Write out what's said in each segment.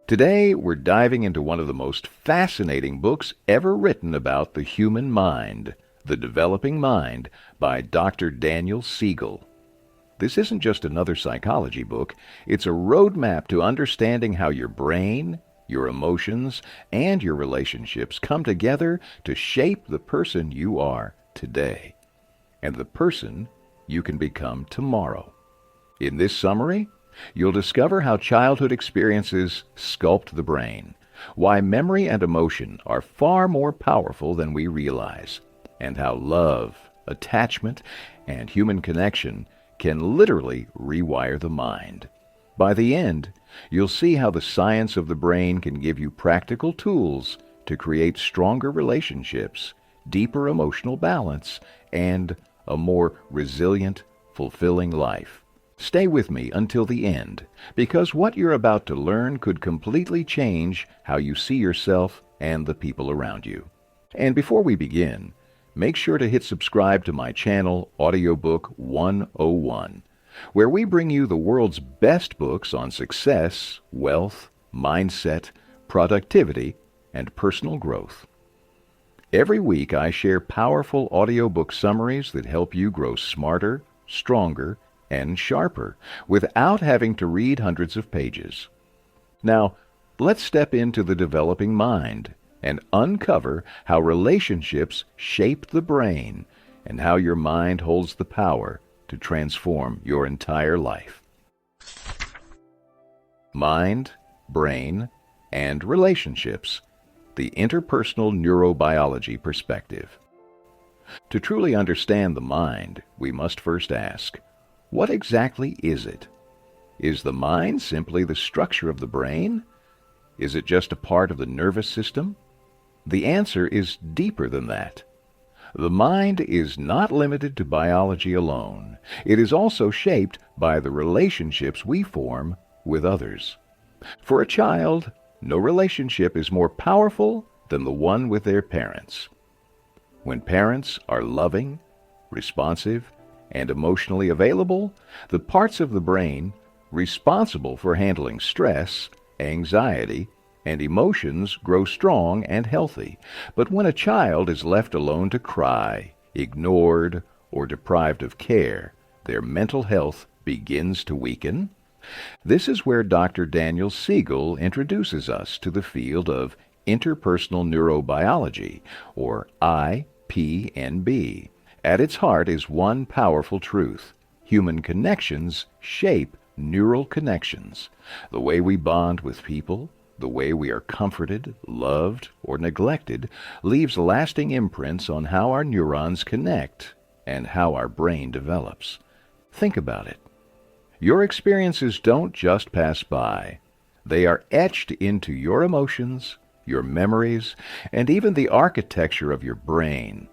Today, we're diving into one of the most fascinating books ever written about the human mind, The Developing Mind, by Dr. Daniel Siegel. This isn't just another psychology book, it's a roadmap to understanding how your brain, your emotions, and your relationships come together to shape the person you are today, and the person you can become tomorrow. In this summary, you'll discover how childhood experiences sculpt the brain, why memory and emotion are far more powerful than we realize, and how love, attachment, and human connection can literally rewire the mind. By the end, you'll see how the science of the brain can give you practical tools to create stronger relationships, deeper emotional balance, and a more resilient, fulfilling life. Stay with me until the end, because what you're about to learn could completely change how you see yourself and the people around you. And before we begin, make sure to hit subscribe to my channel, Audiobook 101, where we bring you the world's best books on success, wealth, mindset, productivity, and personal growth. Every week I share powerful audiobook summaries that help you grow smarter, stronger, and sharper without having to read hundreds of pages. Now, let's step into the developing mind and uncover how relationships shape the brain and how your mind holds the power to transform your entire life. Mind, brain, and relationships, the interpersonal neurobiology perspective. To truly understand the mind, we must first ask, what exactly is it? Is the mind simply the structure of the brain? Is it just a part of the nervous system? The answer is deeper than that. The mind is not limited to biology alone. It is also shaped by the relationships we form with others. For a child, no relationship is more powerful than the one with their parents. When parents are loving, responsive, and emotionally available, the parts of the brain responsible for handling stress, anxiety, and emotions grow strong and healthy. But when a child is left alone to cry, ignored, or deprived of care, their mental health begins to weaken. This is where Dr. Daniel Siegel introduces us to the field of interpersonal neurobiology, or IPNB. At its heart is one powerful truth. Human connections shape neural connections. The way we bond with people, the way we are comforted, loved, or neglected, leaves lasting imprints on how our neurons connect and how our brain develops. Think about it. Your experiences don't just pass by. They are etched into your emotions, your memories, and even the architecture of your brain.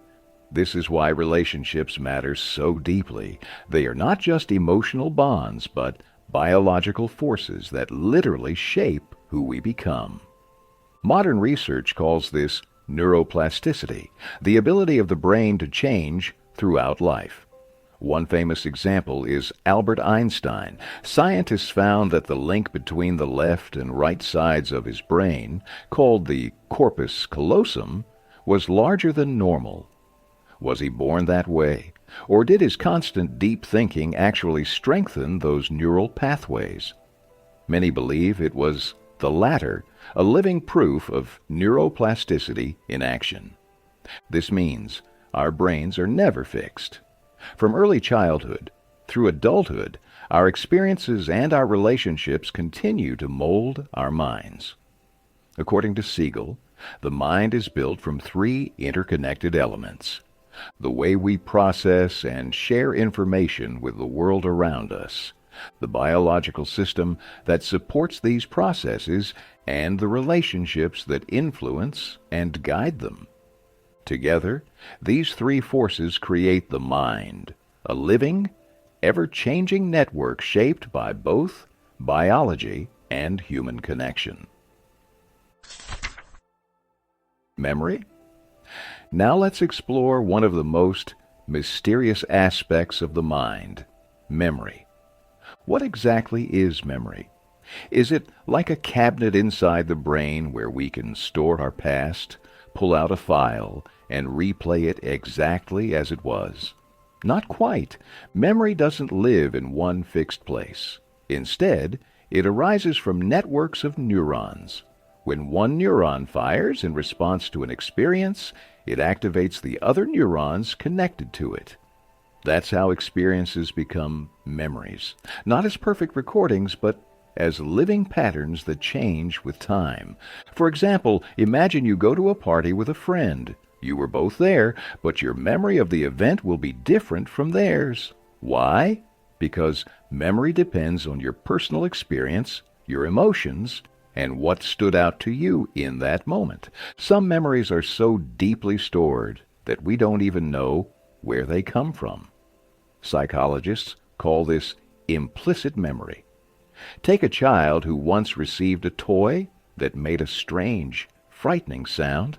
This is why relationships matter so deeply. They are not just emotional bonds, but biological forces that literally shape who we become. Modern research calls this neuroplasticity, the ability of the brain to change throughout life. One famous example is Albert Einstein. Scientists found that the link between the left and right sides of his brain, called the corpus callosum, was larger than normal. Was he born that way? Or did his constant deep thinking actually strengthen those neural pathways? Many believe it was the latter, a living proof of neuroplasticity in action. This means our brains are never fixed. From early childhood through adulthood, our experiences and our relationships continue to mold our minds. According to Siegel, the mind is built from three interconnected elements: the way we process and share information with the world around us, the biological system that supports these processes, and the relationships that influence and guide them. Together, these three forces create the mind, a living, ever-changing network shaped by both biology and human connection. Memory? Now let's explore one of the most mysterious aspects of the mind, memory. What exactly is memory? Is it like a cabinet inside the brain where we can store our past, pull out a file, and replay it exactly as it was? Not quite. Memory doesn't live in one fixed place. Instead, it arises from networks of neurons. When one neuron fires in response to an experience, it activates the other neurons connected to it. That's how experiences become memories, not as perfect recordings, but as living patterns that change with time. For example, imagine you go to a party with a friend. You were both there, but your memory of the event will be different from theirs. Why? Because memory depends on your personal experience, your emotions, and what stood out to you in that moment. Some memories are so deeply stored that we don't even know where they come from. Psychologists call this implicit memory. Take a child who once received a toy that made a strange, frightening sound.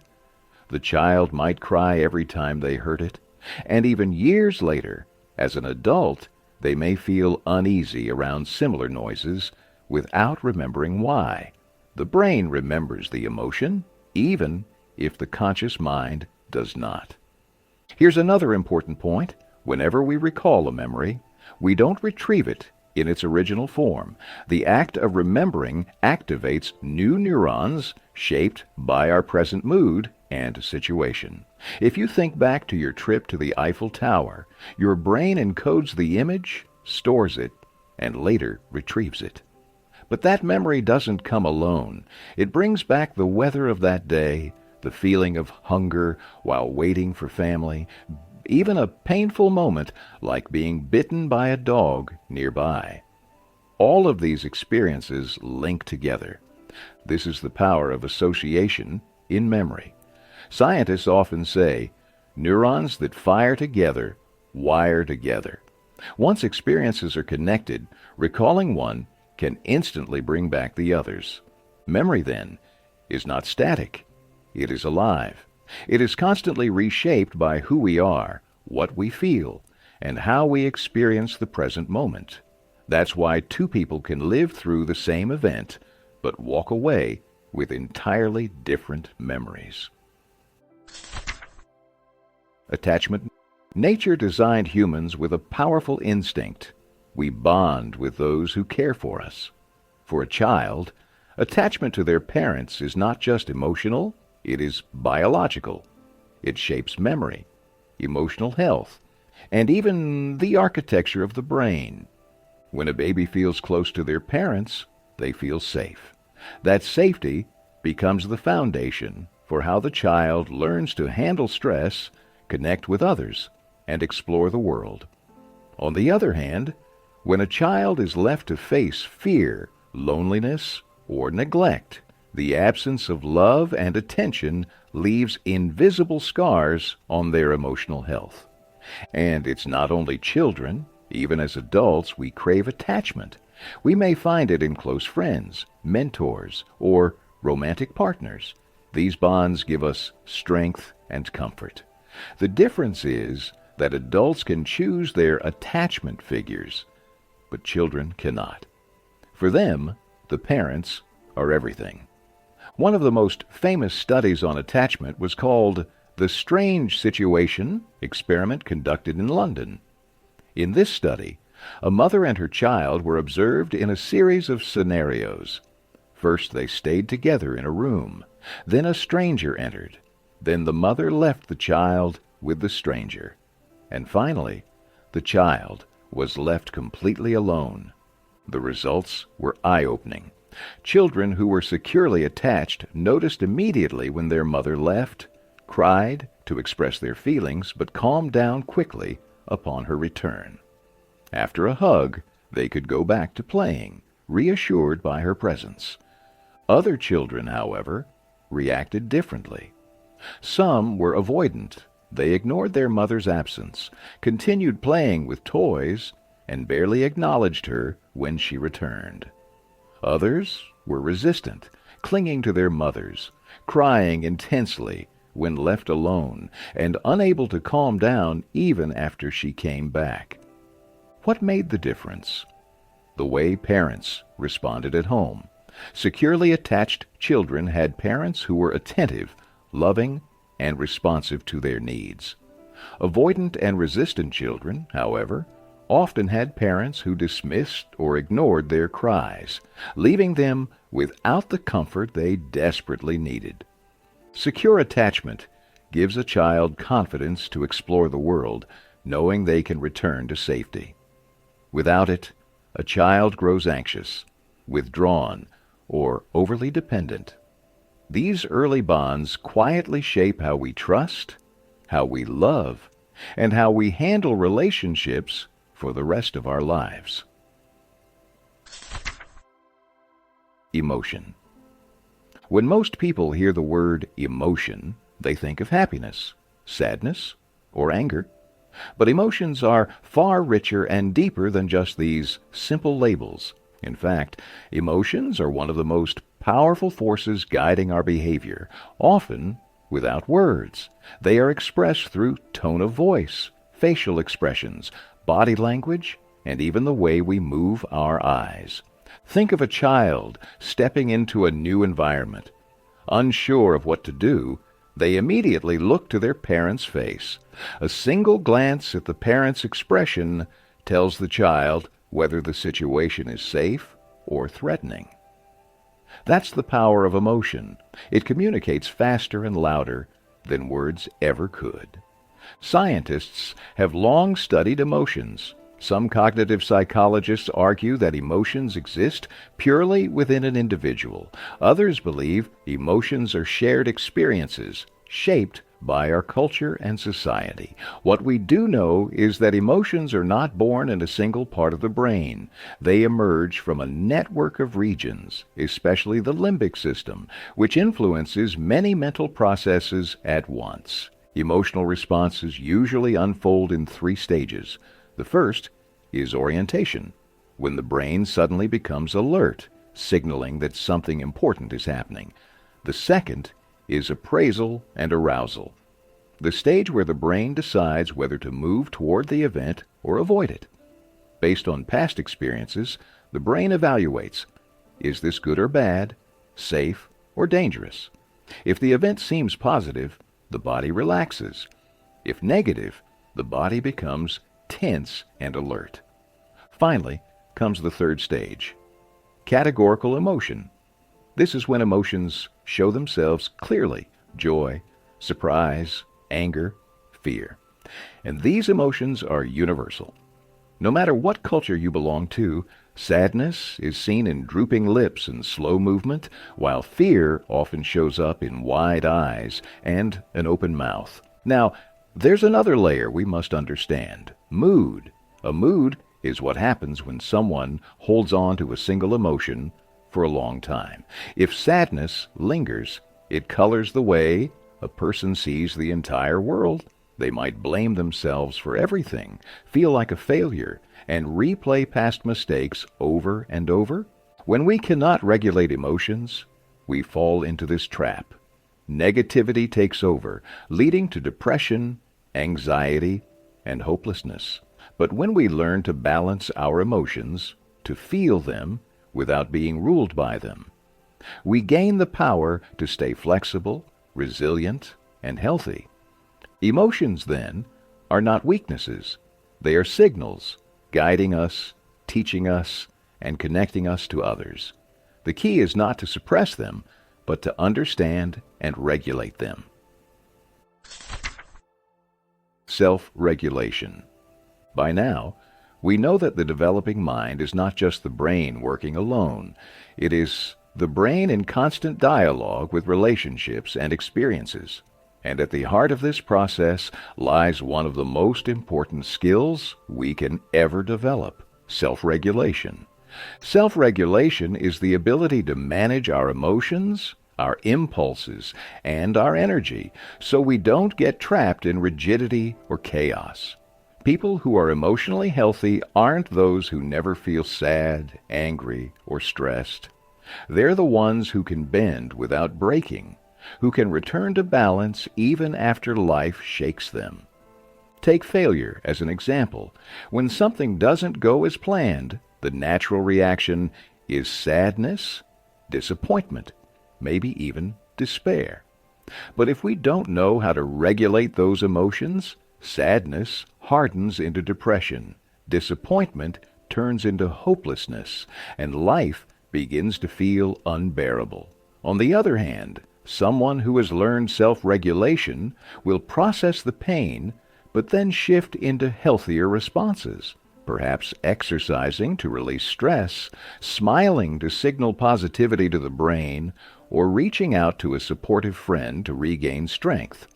The child might cry every time they heard it, and even years later, as an adult, they may feel uneasy around similar noises without remembering why. The brain remembers the emotion, even if the conscious mind does not. Here's another important point. Whenever we recall a memory, we don't retrieve it in its original form. The act of remembering activates new neurons shaped by our present mood and situation. If you think back to your trip to the Eiffel Tower, your brain encodes the image, stores it, and later retrieves it. But that memory doesn't come alone. It brings back the weather of that day, the feeling of hunger while waiting for family, even a painful moment like being bitten by a dog nearby. All of these experiences link together. This is the power of association in memory. Scientists often say, neurons that fire together wire together. Once experiences are connected, recalling one can instantly bring back the others. Memory, then, is not static. It is alive. It is constantly reshaped by who we are, what we feel, and how we experience the present moment. That's why two people can live through the same event, but walk away with entirely different memories. Attachment. Nature designed humans with a powerful instinct. We bond with those who care for us. For a child, attachment to their parents is not just emotional, it is biological. It shapes memory, emotional health, and even the architecture of the brain. When a baby feels close to their parents, they feel safe. That safety becomes the foundation for how the child learns to handle stress, connect with others, and explore the world. On the other hand, when a child is left to face fear, loneliness, or neglect, the absence of love and attention leaves invisible scars on their emotional health. And it's not only children. Even as adults, we crave attachment. We may find it in close friends, mentors, or romantic partners. These bonds give us strength and comfort. The difference is that adults can choose their attachment figures, but children cannot. For them, the parents are everything. One of the most famous studies on attachment was called the Strange Situation experiment conducted in London. In this study, a mother and her child were observed in a series of scenarios. First, they stayed together in a room. Then a stranger entered. Then the mother left the child with the stranger. And finally, the child was left completely alone. The results were eye-opening. Children who were securely attached noticed immediately when their mother left, cried to express their feelings, but calmed down quickly upon her return. After a hug, they could go back to playing, reassured by her presence. Other children, however, reacted differently. Some were avoidant. They ignored their mother's absence, continued playing with toys, and barely acknowledged her when she returned. Others were resistant, clinging to their mothers, crying intensely when left alone, and unable to calm down even after she came back. What made the difference? the way parents responded at home. Securely attached children had parents who were attentive, loving, and responsive to their needs. Avoidant and resistant children, however, often had parents who dismissed or ignored their cries, leaving them without the comfort they desperately needed. Secure attachment gives a child confidence to explore the world, knowing they can return to safety. Without it, a child grows anxious, withdrawn, or overly dependent. These early bonds quietly shape how we trust, how we love, and how we handle relationships for the rest of our lives. Emotion. When most people hear the word emotion, they think of happiness, sadness, or anger. But emotions are far richer and deeper than just these simple labels. In fact, emotions are one of the most powerful forces guiding our behavior, often without words. They are expressed through tone of voice, facial expressions, body language, and even the way we move our eyes. Think of a child stepping into a new environment. Unsure of what to do, they immediately look to their parent's face. A single glance at the parent's expression tells the child whether the situation is safe or threatening. That's the power of emotion. It communicates faster and louder than words ever could. Scientists have long studied emotions. Some cognitive psychologists argue that emotions exist purely within an individual. Others believe emotions are shared experiences shaped by our culture and society. What we do know is that emotions are not born in a single part of the brain. They emerge from a network of regions, especially the limbic system, which influences many mental processes at once. Emotional responses usually unfold in 3 stages. The first is orientation, when the brain suddenly becomes alert, signaling that something important is happening. The second is appraisal and arousal, the stage where the brain decides whether to move toward the event or avoid it. Based on past experiences, the brain evaluates, is this good or bad, safe or dangerous? If the event seems positive, the body relaxes. If negative, the body becomes tense and alert. Finally comes the third stage, categorical emotion. This is when emotions show themselves clearly: joy, surprise, anger, fear. And these emotions are universal. No matter what culture you belong to, sadness is seen in drooping lips and slow movement, while fear often shows up in wide eyes and an open mouth. Now, there's another layer we must understand: mood. A mood is what happens when someone holds on to a single emotion for a long time. If sadness lingers, it colors the way a person sees the entire world. They might blame themselves for everything, feel like a failure, and replay past mistakes over and over. When we cannot regulate emotions, we fall into this trap. Negativity takes over, leading to depression, anxiety, and hopelessness. But when we learn to balance our emotions, to feel them without being ruled by them, we gain the power to stay flexible, resilient, and healthy. Emotions, then, are not weaknesses. They are signals, guiding us, teaching us, and connecting us to others. The key is not to suppress them, but to understand and regulate them. Self-regulation. By now, we know that the developing mind is not just the brain working alone. It is the brain in constant dialogue with relationships and experiences. And at the heart of this process lies one of the most important skills we can ever develop: self-regulation. Self-regulation is the ability to manage our emotions, our impulses, and our energy, so we don't get trapped in rigidity or chaos. People who are emotionally healthy aren't those who never feel sad, angry, or stressed. They're the ones who can bend without breaking, who can return to balance even after life shakes them. Take failure as an example. When something doesn't go as planned, the natural reaction is sadness, disappointment, maybe even despair. But if we don't know how to regulate those emotions, sadness hardens into depression, disappointment turns into hopelessness, and life begins to feel unbearable. On the other hand, someone who has learned self-regulation will process the pain, but then shift into healthier responses, perhaps exercising to release stress, smiling to signal positivity to the brain, or reaching out to a supportive friend to regain strength.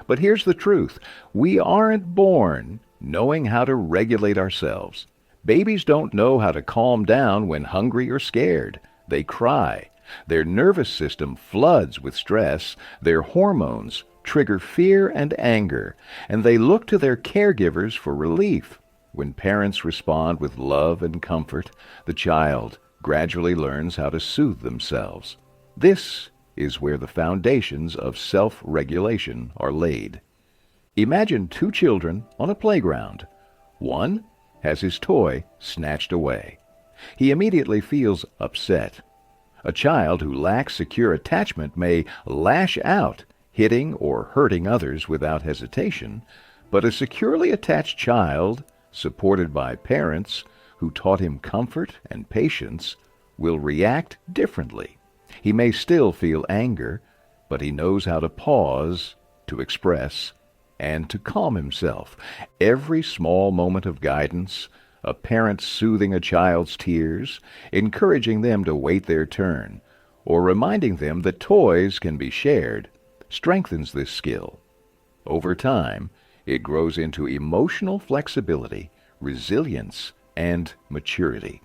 But here's the truth. We aren't born knowing how to regulate ourselves. Babies don't know how to calm down when hungry or scared. They cry. Their nervous system floods with stress. Their hormones trigger fear and anger, and they look to their caregivers for relief. When parents respond with love and comfort, the child gradually learns how to soothe themselves. This is where the foundations of self-regulation are laid. Imagine two children on a playground. One has his toy snatched away. He immediately feels upset. A child who lacks secure attachment may lash out, hitting or hurting others without hesitation, but a securely attached child, supported by parents who taught him comfort and patience, will react differently. He may still feel anger, but he knows how to pause, to express, and to calm himself. Every small moment of guidance, a parent soothing a child's tears, encouraging them to wait their turn, or reminding them that toys can be shared, strengthens this skill. Over time, it grows into emotional flexibility, resilience, and maturity.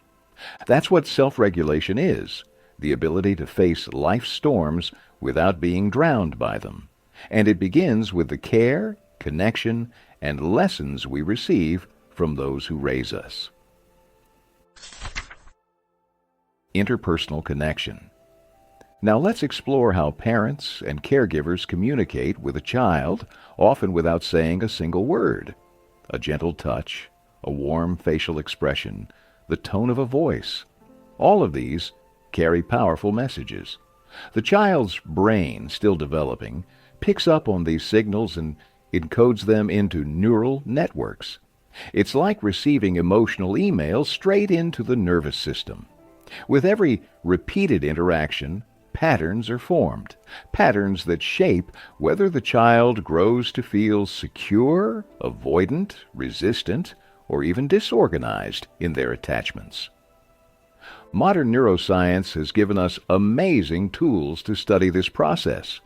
That's what self-regulation is, the ability to face life's storms without being drowned by them. And it begins with the care, connection, and lessons we receive from those who raise us. Interpersonal connection. Now let's explore how parents and caregivers communicate with a child, often without saying a single word. A gentle touch, a warm facial expression, the tone of a voice. All of these carry powerful messages. The child's brain, still developing, picks up on these signals and encodes them into neural networks. It's like receiving emotional emails straight into the nervous system. With every repeated interaction, patterns are formed, patterns that shape whether the child grows to feel secure, avoidant, resistant, or even disorganized in their attachments. Modern neuroscience has given us amazing tools to study this process.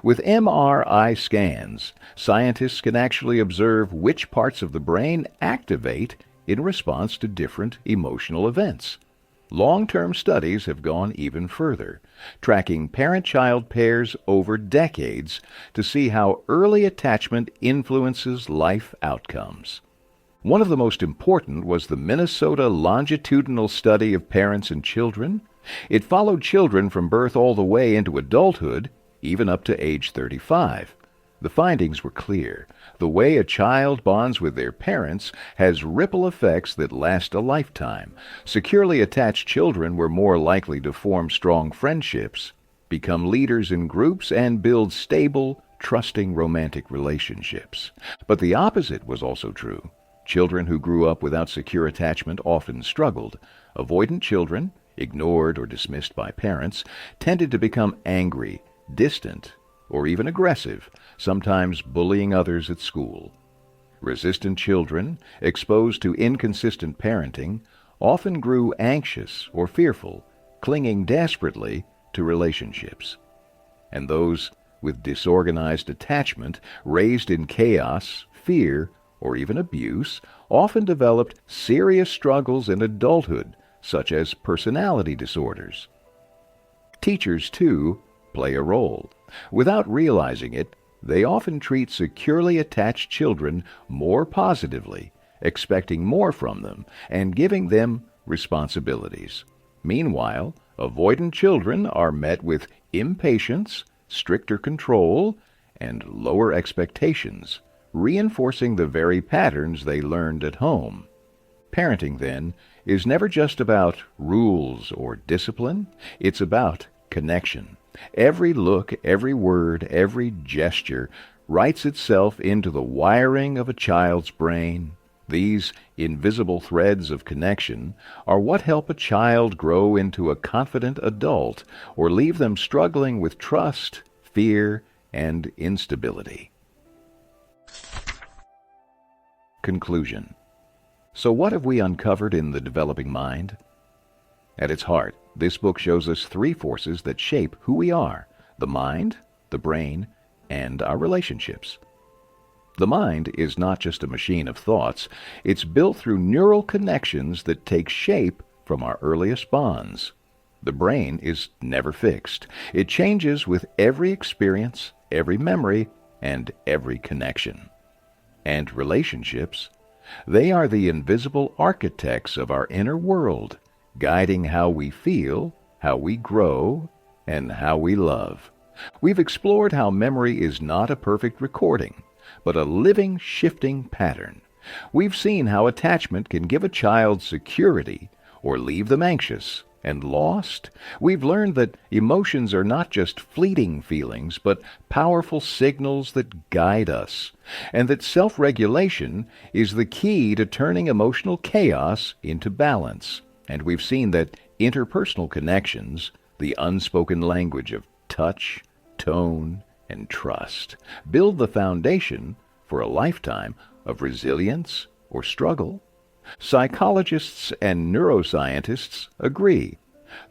With MRI scans, scientists can actually observe which parts of the brain activate in response to different emotional events. Long-term studies have gone even further, tracking parent-child pairs over decades to see how early attachment influences life outcomes. One of the most important was the Minnesota longitudinal study of parents and children. It followed children from birth all the way into adulthood, even up to age 35. The findings were clear. The way a child bonds with their parents has ripple effects that last a lifetime. Securely attached children were more likely to form strong friendships, become leaders in groups, and build stable, trusting romantic relationships. But the opposite was also true. Children who grew up without secure attachment often struggled. Avoidant children, ignored or dismissed by parents, tended to become angry, distant, or even aggressive, sometimes bullying others at school. Resistant children, exposed to inconsistent parenting, often grew anxious or fearful, clinging desperately to relationships. And those with disorganized attachment, raised in chaos, fear, or even abuse, often developed serious struggles in adulthood, such as personality disorders. Teachers, too, play a role. Without realizing it, they often treat securely attached children more positively, expecting more from them and giving them responsibilities. Meanwhile, avoidant children are met with impatience, stricter control, and lower expectations, reinforcing the very patterns they learned at home. Parenting, then, is never just about rules or discipline. It's about connection. Every look, every word, every gesture writes itself into the wiring of a child's brain. These invisible threads of connection are what help a child grow into a confident adult or leave them struggling with trust, fear, and instability. Conclusion. So what have we uncovered in The Developing Mind? At its heart, this book shows us three forces that shape who we are: the mind, the brain, and our relationships. The mind is not just a machine of thoughts. It's built through neural connections that take shape from our earliest bonds. The brain is never fixed. It changes with every experience, every memory, and every connection. And relationships, they are the invisible architects of our inner world, guiding how we feel, how we grow, and how we love. We've explored how memory is not a perfect recording, but a living, shifting pattern. We've seen how attachment can give a child security or leave them anxious and lost. We've learned that emotions are not just fleeting feelings, but powerful signals that guide us, and that self-regulation is the key to turning emotional chaos into balance. And we've seen that interpersonal connections, the unspoken language of touch, tone, and trust, build the foundation for a lifetime of resilience or struggle. Psychologists and neuroscientists agree.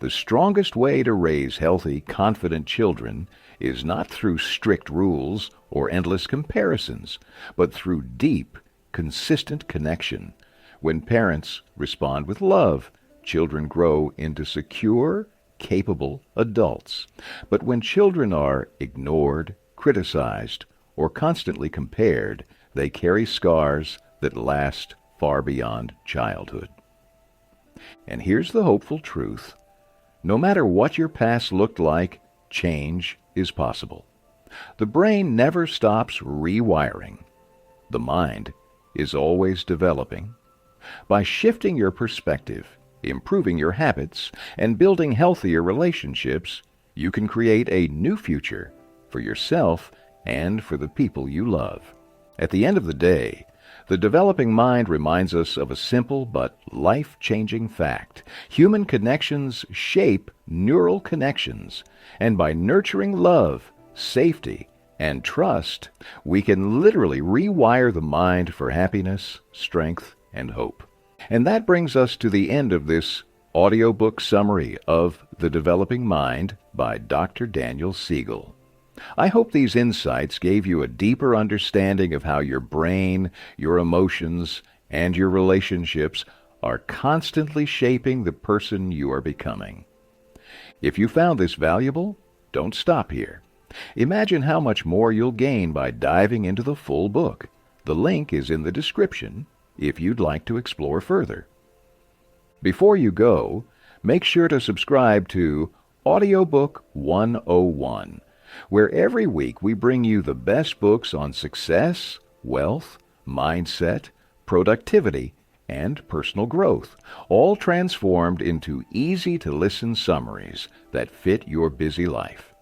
The strongest way to raise healthy, confident children is not through strict rules or endless comparisons, but through deep, consistent connection. When parents respond with love, children grow into secure, capable adults. But when children are ignored, criticized, or constantly compared, they carry scars that last far beyond childhood. And here's the hopeful truth. No matter what your past looked like, change is possible. The brain never stops rewiring. The mind is always developing. By shifting your perspective, improving your habits, and building healthier relationships, you can create a new future for yourself and for the people you love. At the end of the day, The Developing Mind reminds us of a simple but life-changing fact. Human connections shape neural connections, and by nurturing love, safety, and trust, we can literally rewire the mind for happiness, strength, and hope. And that brings us to the end of this audiobook summary of The Developing Mind by Dr. Daniel Siegel. I hope these insights gave you a deeper understanding of how your brain, your emotions, and your relationships are constantly shaping the person you are becoming. If you found this valuable, don't stop here. Imagine how much more you'll gain by diving into the full book. The link is in the description if you'd like to explore further. Before you go, make sure to subscribe to Audiobook 101, where every week we bring you the best books on success, wealth, mindset, productivity, and personal growth, all transformed into easy-to-listen summaries that fit your busy life.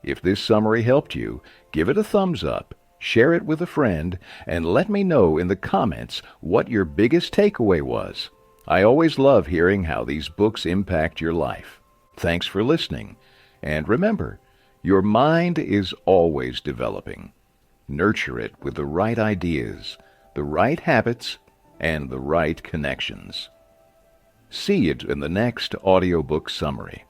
If this summary helped you, give it a thumbs up, share it with a friend, and let me know in the comments what your biggest takeaway was. I always love hearing how these books impact your life. Thanks for listening, and remember, your mind is always developing. Nurture it with the right ideas, the right habits, and the right connections. See you in the next audiobook summary.